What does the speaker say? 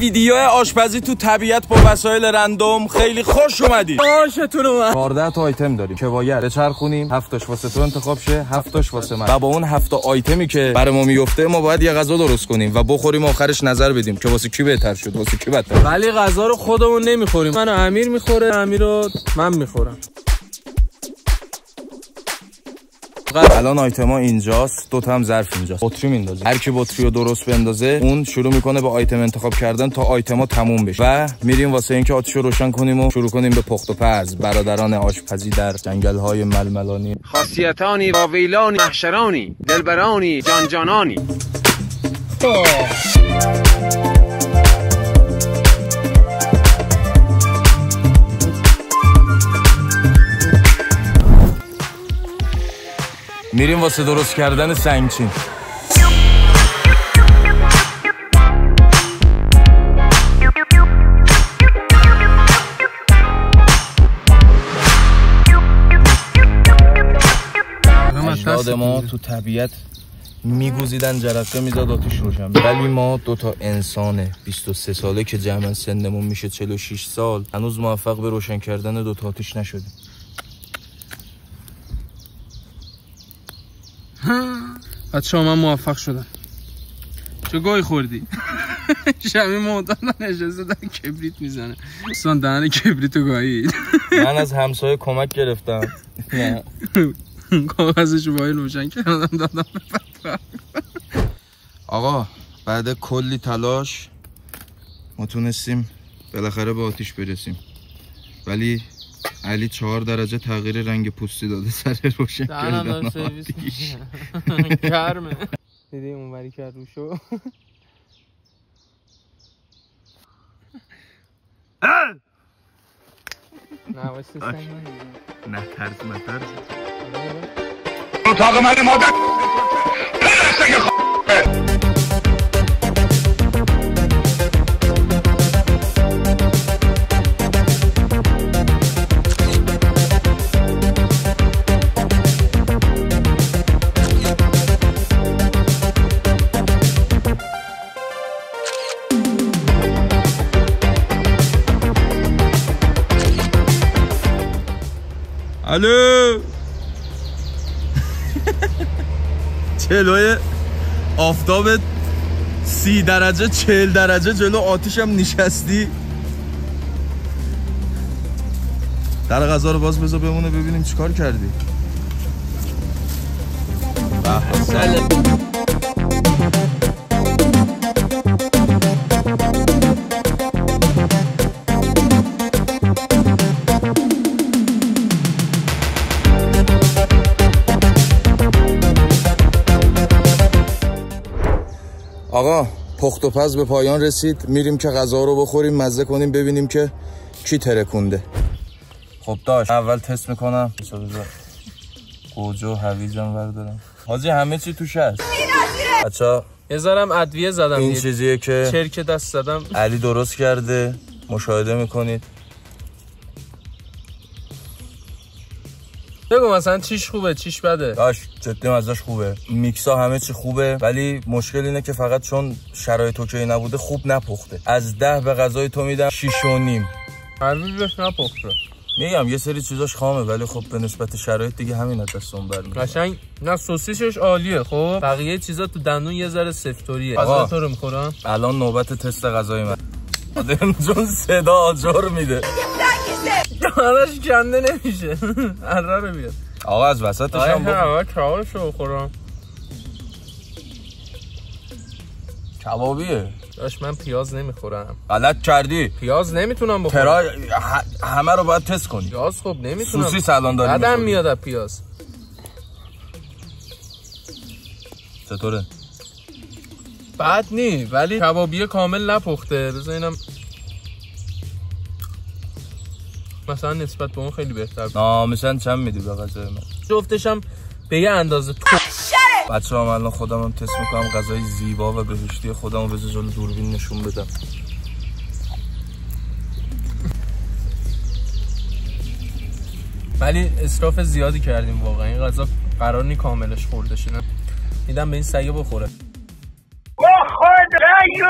ویدیو آشپزی تو طبیعت با وسایل رندوم. خیلی خوش اومدید. آشتون اومد. 14 تا آیتم داریم که باید بچرخونیم. 7 تاش واسه تو انتخاب شه، 7 تاش واسه من. و با اون 7 تا آیتمی که برای ما میفته ما باید یه غذا درست کنیم و بخوریم، آخرش نظر بدیم که واسه کی بهتر شد، واسه کی بدتر. ولی غذا رو خودمون نمیخوریم. من و امیر میخوره، امیر رو من میخورم. الان آیتما اینجاست، دو تا هم ظرف اینجاست. بطری میندازه. هر کی بطری رو درست بندازه اون شروع میکنه به آیتم انتخاب کردن تا آیتما تموم بشه و میریم واسه اینکه آتیش رو روشن کنیم و شروع کنیم به پخت و پز. برادران آشپزی در جنگل‌های ململانی. خاصیتانی واویلانی محشرانی دلبرانی جانجانانی. میریم واسه درست کردن سنگچین. اجداد ما تو طبیعت میگوزیدن جرقه میزاد آتیش روشن، ولی ما دوتا انسان 23 ساله که جمعا سنمون میشه 46 سال هنوز موفق به روشن کردن دوتا آتیش نشدیم. بچه ها من موفق شدم. چه گوی خوردی؟ شمی معتادن اجازه دن کبریت میزنه. اصلا دهن کبریتو گاهید. من از همسایه کمک گرفتم. نه کاغذشو باید روشن کردم دادم به آقا بعد کلی تلاش ما تونستیم بالاخره به آتیش برسیم، ولی علی 4 درجه تغییر رنگ پوستی داده سر روشن کردن آتیش. گرمه. دیدی اونوری کرد روشو. نه واسه سنگ نه ترس مترس. اتاق من مادر الو. جلوی آفتاب 30 درجه 40 درجه جلو آتیش هم نشستی. در غذا رو باز بذار بمونه ببینیم چیکار کردی. آقا پخت و پز به پایان رسید، میریم که غذا رو بخوریم مزه کنیم ببینیم که کی ترکونده. خب داشت اول تست میکنم. گوجه و هویجم بردارم. حاجی همه چی توش هست. بچا یه ذرم ادویه زدم. این چیزیه که چرک دست زدم علی درست کرده، مشاهده میکنید. بگو مثلا چیش خوبه چیش بده. داشت جدی ازش خوبه، میکسا همه چی خوبه، ولی مشکل اینه که فقط چون شرایط اوکی نبوده خوب نپخته. از 10 به غذای تو میدم 6.5. هروز بهش نپخته. میگم یه سری چیزاش خامه ولی خب به نسبت شرایط دیگه همین از دستون برمیاد. قشنگ نه سوسیسش عالیه. خب بقیه چیزا تو دندون یه ذره سفتوریه. غذا تو رو میخورم. الان نوبت تست غذای من. آدم جون صدا آجر میده. دانش کنده نمیشه. اره رو بیاد. آقا از وسطش هم آقا کبابشو بخورم. کبابیه. داش من پیاز نمیخورم. غلط کردی. پیاز نمیتونم بخورم. همه رو باید تست کنی. پیاز خب نمیتونم. سوسیس الان داری بعدم میاد از پیاز. چطوره؟ بد نی ولی کبابی کامل نپخته. بذار اینم مثلا نسبت به اون خیلی بهتر. نامشن چند میدی به غذای من؟ جفتشم به یه اندازه تو. بچه ها من الان خودم هم تست میکنم غذای زیبا و بهشتی خودم رو بذار جلو دوربین نشون بدم. ولی اسراف زیادی کردیم واقعا. این غذا قرار نی کاملش خورده شه. میدم به این سگه بخوره. خود رنگ